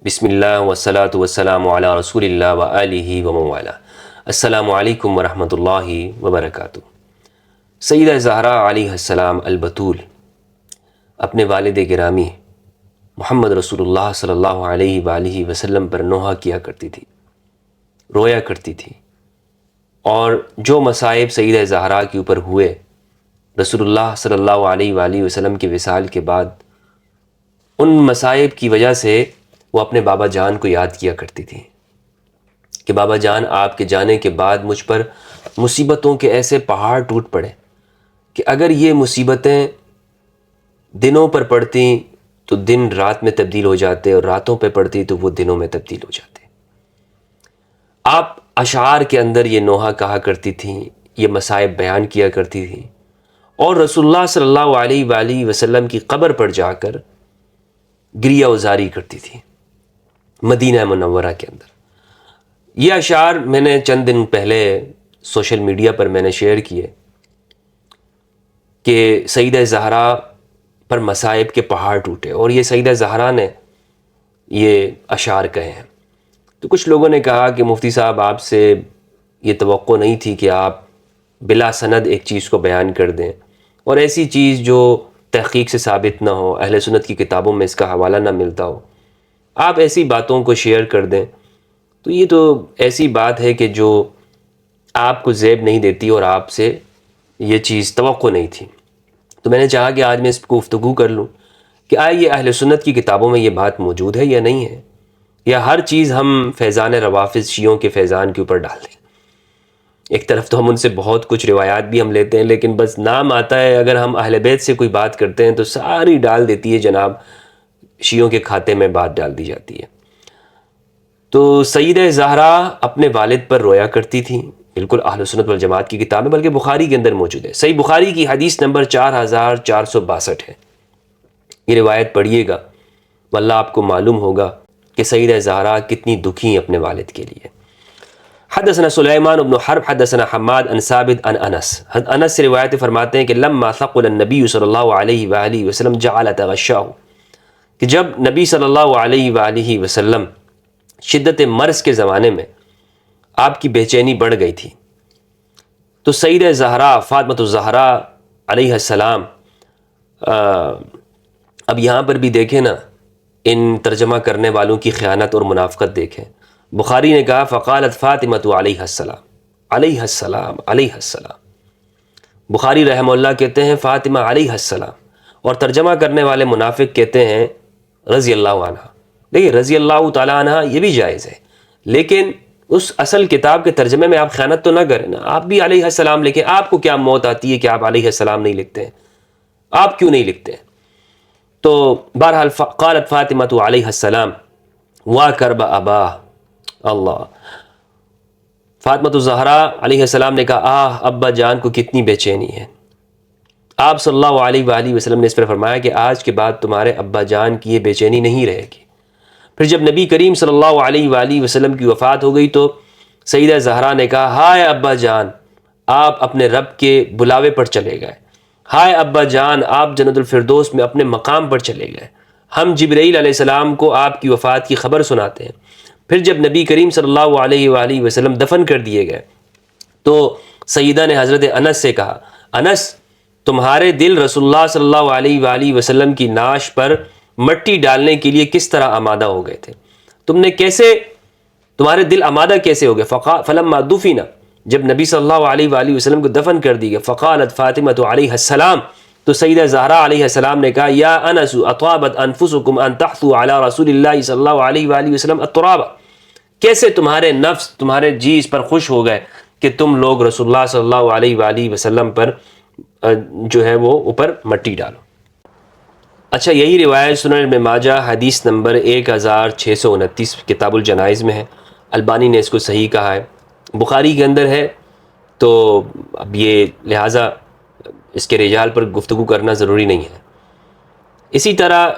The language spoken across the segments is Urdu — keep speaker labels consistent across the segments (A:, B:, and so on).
A: بسم اللہ والصلاة والسلام علی رسول اللہ وآلہ ومن والہ۔ السلام علیکم ورحمۃ اللہ وبرکاتہ۔ سیدہ زہرا علیہ السلام البتول اپنے والد گرامی محمد رسول اللہ صلی اللہ علیہ وآلہ وسلم پر نوحہ کیا کرتی تھی، رویا کرتی تھی، اور جو مصائب سیدہ زہرا کے اوپر ہوئے رسول اللہ صلی اللہ علیہ وآلہ وسلم کے وصال کے بعد، ان مصائب کی وجہ سے وہ اپنے بابا جان کو یاد کیا کرتی تھی کہ بابا جان آپ کے جانے کے بعد مجھ پر مصیبتوں کے ایسے پہاڑ ٹوٹ پڑے کہ اگر یہ مصیبتیں دنوں پر پڑتی تو دن رات میں تبدیل ہو جاتے، اور راتوں پہ پڑتی تو وہ دنوں میں تبدیل ہو جاتے۔ آپ اشعار کے اندر یہ نوحہ کہا کرتی تھیں، یہ مصائب بیان کیا کرتی تھیں، اور رسول اللہ صلی اللہ علیہ وآلہ وسلم کی قبر پر جا کر گریہ وزاری کرتی تھی مدینہ منورہ کے اندر۔ یہ اشعار میں نے چند دن پہلے سوشل میڈیا پر میں نے شیئر کیے کہ سیدہ زہرا پر مصائب کے پہاڑ ٹوٹے، اور یہ سیدہ زہرا نے یہ اشعار کہے ہیں۔ تو کچھ لوگوں نے کہا کہ مفتی صاحب آپ سے یہ توقع نہیں تھی کہ آپ بلا سند ایک چیز کو بیان کر دیں، اور ایسی چیز جو تحقیق سے ثابت نہ ہو، اہل سنت کی کتابوں میں اس کا حوالہ نہ ملتا ہو، آپ ایسی باتوں کو شیئر کر دیں۔ تو یہ تو ایسی بات ہے کہ جو آپ کو زیب نہیں دیتی، اور آپ سے یہ چیز توقع نہیں تھی۔ تو میں نے چاہا کہ آج میں اس کو گفتگو کر لوں کہ آیا یہ اہل سنت کی کتابوں میں یہ بات موجود ہے یا نہیں ہے، یا ہر چیز ہم فیضان روافض شیعوں کے فیضان کے اوپر ڈال دیں۔ ایک طرف تو ہم ان سے بہت کچھ روایات بھی ہم لیتے ہیں، لیکن بس نام آتا ہے اگر ہم اہل بیت سے کوئی بات کرتے ہیں تو ساری ڈال دیتی ہے جناب، شیعوں کے کھاتے میں بات ڈال دی جاتی ہے۔ تو سیدہ زہرا اپنے والد پر رویا کرتی تھی، بالکل اہل سنت والجماعت کی کتاب ہے، بلکہ بخاری کے اندر موجود ہے۔ صحیح بخاری کی حدیث نمبر 4462 ہے۔ یہ روایت پڑھیے گا، واللہ آپ کو معلوم ہوگا کہ سیدہ زہرا کتنی دکھی ہیں اپنے والد کے لیے۔ حدثنا سلیمان بن حرب حدثنا حماد عن ثابت عن انس۔ انس سے روایت فرماتے ہیں کہ لما ثقل النبی صلی اللہ علیہ وآلہ وسلم جعل تغشاہ، کہ جب نبی صلی اللہ علیہ وآلہ وسلم شدت مرض کے زمانے میں آپ کی بے چینی بڑھ گئی تھی، تو سیدہ زہرا فاطمۃ الزہرا علیہ السلام، اب یہاں پر بھی دیکھیں نا، ان ترجمہ کرنے والوں کی خیانت اور منافقت دیکھیں۔ بخاری نے کہا فقالت فاطمۃ علیہ السلام، علیہ السلام، علیہ السلام۔ بخاری رحمہ اللہ کہتے ہیں فاطمہ علیہ السلام، اور ترجمہ کرنے والے منافق کہتے ہیں رضی اللہ عنہ۔ دیکھیے رضی اللہ تعالیٰ عنہ یہ بھی جائز ہے، لیکن اس اصل کتاب کے ترجمے میں آپ خیانت تو نہ کریں نا، آپ بھی علیہ السلام لکھیں۔ آپ کو کیا موت آتی ہے کہ آپ علیہ السلام نہیں لکھتے ہیں؟ آپ کیوں نہیں لکھتے ہیں؟ تو بہرحال قالت فاطمہ علیہ السلام وا کرب ابا، اللہ، فاطمہ الزہرا علیہ السلام نے کہا آہ ابا جان کو کتنی بے چینی ہے۔ آپ صلی اللہ علیہ وآلہ وسلم نے اس پر فرمایا کہ آج کے بعد تمہارے ابا جان کی یہ بے چینی نہیں رہے گی۔ پھر جب نبی کریم صلی اللہ علیہ وآلہ وسلم کی وفات ہو گئی تو سیدہ زہرا نے کہا ہائے ابا جان، آپ اپنے رب کے بلاوے پر چلے گئے، ہائے ابا جان، آپ جنت الفردوس میں اپنے مقام پر چلے گئے۔ ہم جبرائیل علیہ السلام کو آپ کی وفات کی خبر سناتے ہیں۔ پھر جب نبی کریم صلی اللہ علیہ وآلہ وسلم دفن کر دیے گئے تو سیدہ نے حضرت انس سے کہا انس، تمہارے دل رسول اللہ صلی اللہ علیہ وآلہ وسلم کی نعش پر مٹی ڈالنے کے لیے کس طرح آمادہ ہو گئے تھے؟ تمہارے دل آمادہ کیسے ہو گئے؟ فلما دفن، جب نبی صلی اللہ علیہ وآلہ وسلم کو دفن کر دی گئے، فقالت فاطمہ علیہ السلام، تو سیدہ زہرا علیہ السلام نے کہا یا انس اطابت انفسکم ان تحثوا علی رسول اللہ صلی اللہ علیہ وآلہ وسلم التراب، کیسے تمہارے نفس، تمہارے جی اس پر خوش ہو گئے کہ تم لوگ رسول اللہ صلی اللہ علیہ وآلہ وسلم پر جو ہے وہ اوپر مٹی ڈالو۔ اچھا، یہی روایت سنن ابن ماجہ حدیث نمبر 1629 کتاب الجنائز میں ہے، البانی نے اس کو صحیح کہا ہے، بخاری کے اندر ہے، تو اب یہ لہٰذا اس کے رجال پر گفتگو کرنا ضروری نہیں ہے۔ اسی طرح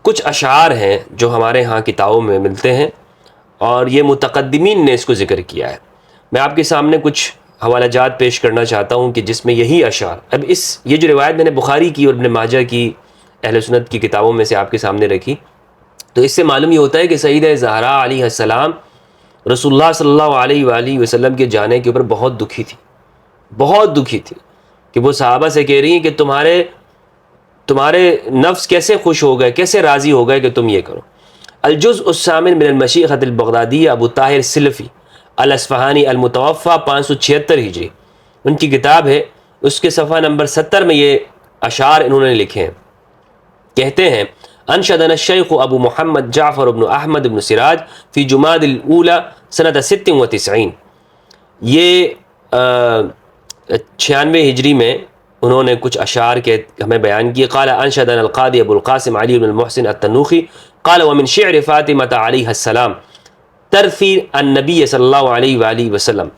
A: کچھ اشعار ہیں جو ہمارے ہاں کتابوں میں ملتے ہیں، اور یہ متقدمین نے اس کو ذکر کیا ہے۔ میں آپ کے سامنے کچھ حوالہ جات پیش کرنا چاہتا ہوں کہ جس میں یہی اشعار، اب یہ جو روایت میں نے بخاری کی اور ابن ماجہ کی اہل سنت کی کتابوں میں سے آپ کے سامنے رکھی، تو اس سے معلوم یہ ہوتا ہے کہ سیدہ زہرا علیہ السلام رسول اللہ صلی اللہ علیہ وآلہ وسلم کے جانے کے اوپر بہت دکھی تھی، بہت دکھی تھی، کہ وہ صحابہ سے کہہ رہی ہیں کہ تمہارے نفس کیسے خوش ہو گئے، کیسے راضی ہو گئے کہ تم یہ کرو۔ الجزء الثامن من المشیخۃ البغدادیہ، ابو طاہر سلفی الاصفہانی المتوفى 576 ہجری، ان کی کتاب ہے، اس کے صفحہ نمبر 70 میں یہ اشعار انہوں نے لکھے ہیں۔ کہتے ہیں انشدنا الشیخ ابو محمد جعفر بن احمد بن سراج فی جماد الاولی سنۃ 96، یہ 96 ہجری میں انہوں نے کچھ اشعار کے ہمیں بیان کیے۔ قال انشدنا القاضی ابو القاسم علی بن المحسن التنوخی قال ومن شعر فاطمة علیہ السلام ترثی النبی صلی اللہ علیہ وآلہ وسلم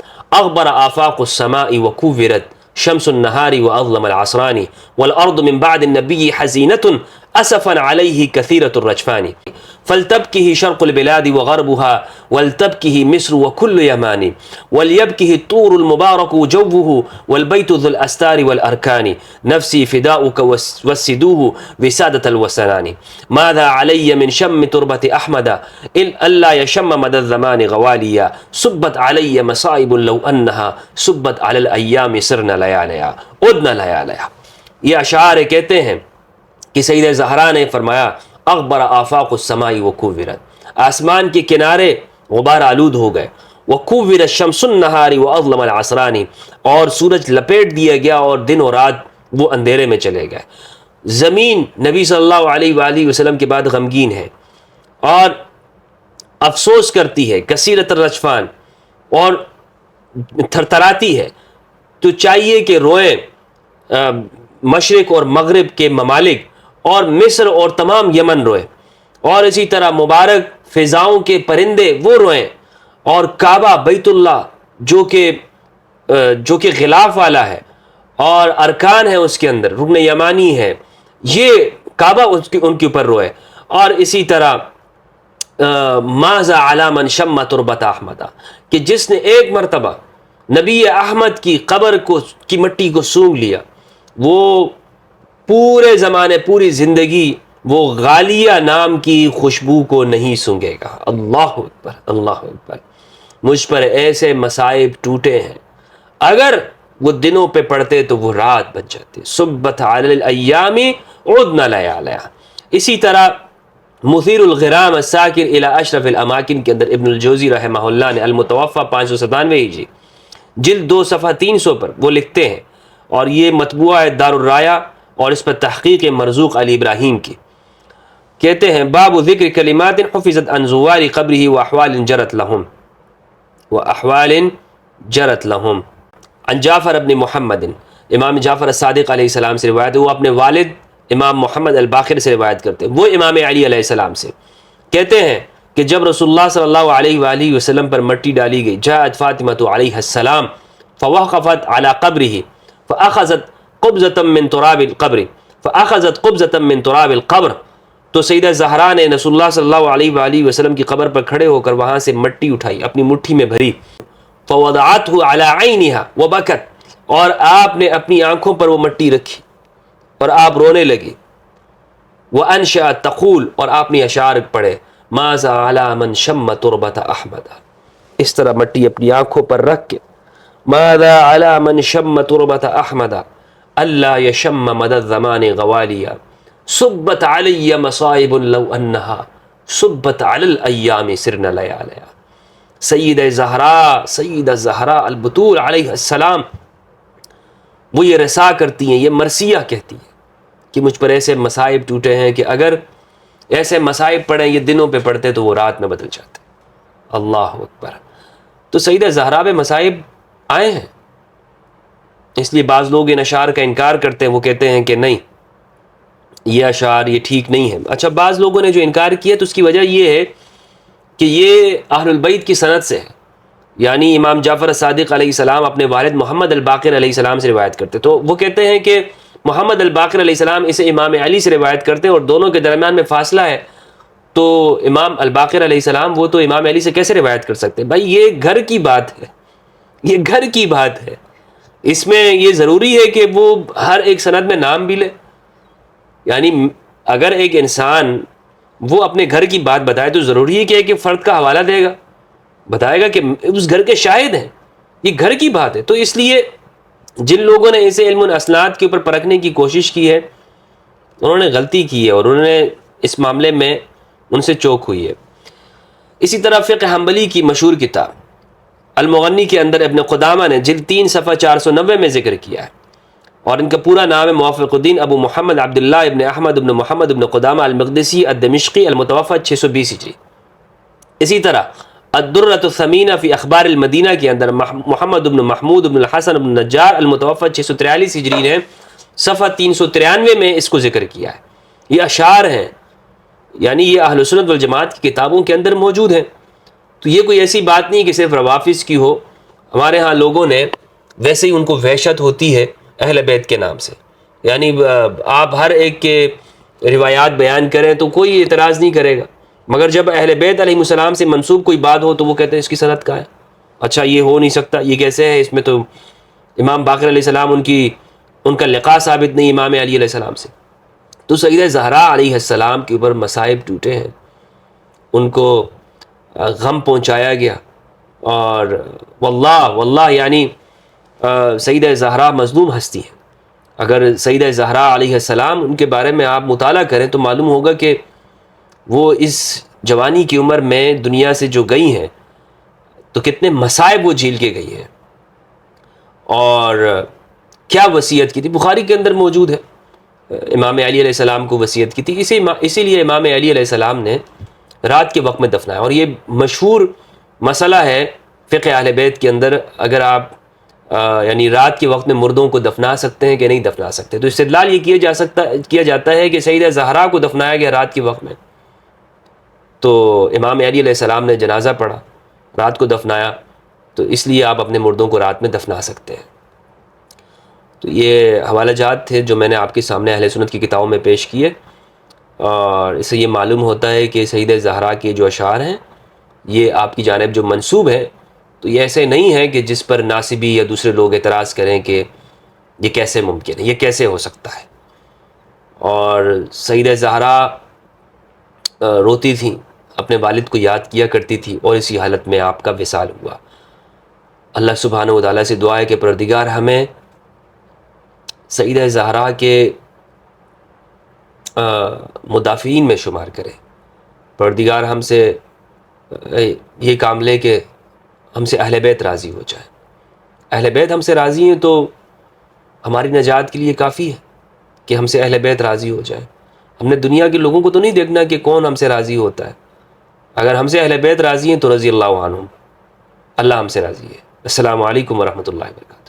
A: اغبر آفاق السماء وکورت شمس النہار واظلم العصران والارض من بعد النبی حزینة اسفا علیہ کثیرۃ الرجفان فلتبکه شرق البلاد وغربها ولتبکه مصر وكل یمان وليبکه الطور المبارک جوه والبیت ذو الاستار والارکان نفسی فداؤک وسدوه وسادة الوسنان ماذا علی من شم تربة احمد الا يشم مدى الزمان غوالیا صبت علی مصائب لو انها صبت علی الایام سرن لیالیا ادن لیالیا۔ یہ اشعار کہتے ہیں کہ سیدہ زہرا نے فرمایا اغبر آفاق السماء وکورت، آسمان کے کنارے غبار آلود ہو گئے، وکورت شمس النہار واظلم العصران، اور سورج لپیٹ دیا گیا اور دن اور رات وہ اندھیرے میں چلے گئے۔ زمین نبی صلی اللہ علیہ وآلہ وسلم کے بعد غمگین ہے اور افسوس کرتی ہے، کثیرۃ الرجفان، اور تھرتھراتی ہے، تو چاہیے کہ روئیں مشرق اور مغرب کے ممالک اور مصر اور تمام یمن روئے، اور اسی طرح مبارک فضاؤں کے پرندے وہ روئیں، اور کعبہ بیت اللہ جو کہ غلاف والا ہے اور ارکان ہے اس کے اندر، رکن یمانی ہے، یہ کعبہ ان کے اوپر روئے، اور اسی طرح ماذا علی من شم تربۃ احمد، کہ جس نے ایک مرتبہ نبی احمد کی قبر کی مٹی کو سونگھ لیا، وہ پورے زمانے پوری زندگی وہ غالیہ نام کی خوشبو کو نہیں سونگھے گا۔ اللہ اکبر، اللہ اکبر۔ مجھ پر ایسے مصائب ٹوٹے ہیں، اگر وہ دنوں پہ پڑتے تو وہ رات بن جاتی۔ صبت علی الایام عدن لیالیا۔ اسی طرح مثیر الغرام الساکر الی اشرف الاماکن کے اندر ابن الجوزی رحمہ اللہ نے المتوفى 597 ہجری جلد 2 صفحہ 300 پر وہ لکھتے ہیں، اور یہ مطبوعہ ہے دار الرایہ، اور اس پر تحقیق مرزوق علی ابراہیم کی، کہتے ہیں باب ذکر کلمات حفظت عن زوار قبرہ واحوال جرت لہم عن جعفر ابن محمد، امام جعفر الصادق علیہ السلام سے روایت ہے، وہ اپنے والد امام محمد الباقر سے روایت کرتے ہیں، وہ امام علی علیہ السلام سے کہتے ہیں کہ جب رسول اللہ صلی اللہ علیہ وآلہ وسلم پر مٹی ڈالی گئی، جاءت فاطمہ علیہ السلام فوقفت علی قبرہ فاخذت قبضة من تراب القبر، تو سیدہ زہرا نے رسول اللہ صلی اللہ علیہ وآلہ وسلم کی قبر پر کھڑے ہو کر وہاں سے مٹی اٹھائی، اپنی مٹھی میں بھری، فوضعته على عینها وبکت، اور آپ نے اپنی آنکھوں پر وہ مٹی رکھی اور آپ رونے لگی، وانشأت تقول، اور آپ نے اشعار پڑھے، ماذا علی من شم تربۃ احمد، اس طرح مٹی اپنی آنکھوں پر رکھ کے، ماذا علی من شم تربۃ احمد اللہ یشم مد الزمان غوالیہ صبت علی مصائب لو انہا صبت علی الایام سرن لیالیا۔ سیدہ زہرا البتول علیہ السلام وہ یہ رسا کرتی ہیں، یہ مرثیہ کہتی ہیں کہ مجھ پر ایسے مصائب ٹوٹے ہیں کہ اگر ایسے مصائب پڑیں یہ دنوں پہ پڑتے تو وہ رات میں بدل جاتے۔ اللہ اکبر۔ تو سیدہ زہرا پہ مصائب آئے ہیں، اس لیے بعض لوگ ان اشعار کا انکار کرتے ہیں، وہ کہتے ہیں کہ نہیں یہ اشعار یہ ٹھیک نہیں ہے۔ اچھا، بعض لوگوں نے جو انکار کیا تو اس کی وجہ یہ ہے کہ یہ اہل البیت کی سند سے ہے، یعنی امام جعفر الصادق علیہ السلام اپنے والد محمد الباقر علیہ السلام سے روایت کرتے، تو وہ کہتے ہیں کہ محمد الباقر علیہ السلام اسے امام علی سے روایت کرتے ہیں اور دونوں کے درمیان میں فاصلہ ہے، تو امام الباقر علیہ السلام وہ تو امام علی سے کیسے روایت کر سکتے ہیں؟ بھائی یہ گھر کی بات ہے، یہ گھر کی بات ہے، اس میں یہ ضروری ہے کہ وہ ہر ایک سند میں نام بھی لے؟ یعنی اگر ایک انسان وہ اپنے گھر کی بات بتائے تو ضروری ہے کہ فرد کا حوالہ دے گا، بتائے گا کہ اس گھر کے شاہد ہیں، یہ گھر کی بات ہے۔ تو اس لیے جن لوگوں نے اسے علم الاسناد کے اوپر پرکھنے کی کوشش کی ہے انہوں نے غلطی کی ہے، اور انہوں نے اس معاملے میں ان سے چوک ہوئی ہے۔ اسی طرح فقہ حنبلی کی مشہور کتاب المغنی کے اندر ابن قدامہ نے جلد 3 صفحہ 490 میں ذکر کیا ہے، اور ان کا پورا نام ہے موفق الدین ابو محمد عبداللہ ابن احمد ابن محمد ابن قدامہ المقدسی الدمشقی المتوفى 620 ہجری۔ اسی طرح الدرۃ الثمینہ فی اخبار المدینہ کے اندر محمد ابن محمود ابن الحسن ابن نجار المتوفى 643 ہجری نے صفحہ 393 میں اس کو ذکر کیا ہے۔ یہ اشعار ہیں، یعنی یہ اہل سنت والجماعت کی کتابوں کے اندر موجود ہیں۔ تو یہ کوئی ایسی بات نہیں کہ صرف روافظ کی ہو، ہمارے ہاں لوگوں نے ویسے ہی ان کو وحشت ہوتی ہے اہل بیت کے نام سے، یعنی آپ ہر ایک کے روایات بیان کریں تو کوئی اعتراض نہیں کرے گا، مگر جب اہل بیت علیہ السلام سے منسوب کوئی بات ہو تو وہ کہتے ہیں اس کی سند کہاں ہے، اچھا یہ ہو نہیں سکتا، یہ کیسے ہے، اس میں تو امام باقر علیہ السلام ان کا لقاء ثابت نہیں امام علی علیہ السلام سے۔ تو سیدہ زہرا علیہ السلام کے اوپر مصائب ٹوٹے ہیں، ان کو غم پہنچایا گیا، اور واللہ یعنی سیدہ زہرا مظلوم ہستی ہیں۔ اگر سیدہ زہرا علیہ السلام ان کے بارے میں آپ مطالعہ کریں تو معلوم ہوگا کہ وہ اس جوانی کی عمر میں دنیا سے جو گئی ہیں تو کتنے مصائب وہ جھیل کے گئی ہیں، اور کیا وصیت کی تھی بخاری کے اندر موجود ہے، امام علی علیہ السلام کو وصیت کی تھی، اسی لیے امام علی علیہ السلام نے رات کے وقت میں دفنایا، اور یہ مشہور مسئلہ ہے فقہ اہل بیت کے اندر، اگر آپ یعنی رات کے وقت میں مردوں کو دفنا سکتے ہیں کہ نہیں دفنا سکتے، تو استدلال یہ کیا جاتا ہے کہ سیدہ زہرا کو دفنایا گیا رات کے وقت میں، تو امام علی علیہ السلام نے جنازہ پڑھا، رات کو دفنایا، تو اس لیے آپ اپنے مردوں کو رات میں دفنا سکتے ہیں۔ تو یہ حوالہ جات تھے جو میں نے آپ کے سامنے اہل سنت کی کتابوں میں پیش کیے، اور اس سے یہ معلوم ہوتا ہے کہ سیدہ زہرا کے جو اشعار ہیں یہ آپ کی جانب جو منسوب ہے تو یہ ایسے نہیں ہے کہ جس پر ناصبی یا دوسرے لوگ اعتراض کریں کہ یہ کیسے ممکن ہے، یہ کیسے ہو سکتا ہے۔ اور سیدہ زہرا روتی تھیں، اپنے والد کو یاد کیا کرتی تھی، اور اسی حالت میں آپ کا وصال ہوا۔ اللہ سبحانہ و تعالیٰ سے دعا ہے کہ پروردگار ہمیں سیدہ زہرا کے مدافعین میں شمار کرے، پروردگار ہم سے یہ کام لے کہ ہم سے اہل بیت راضی ہو جائے، اہل بیت ہم سے راضی ہیں تو ہماری نجات کے لیے کافی ہے کہ ہم سے اہل بیت راضی ہو جائے۔ ہم نے دنیا کے لوگوں کو تو نہیں دیکھنا کہ کون ہم سے راضی ہوتا ہے، اگر ہم سے اہل بیت راضی ہیں تو رضی اللہ عنہم، اللہ ہم سے راضی ہے۔ السلام علیکم ورحمۃ اللہ وبرکاتہ۔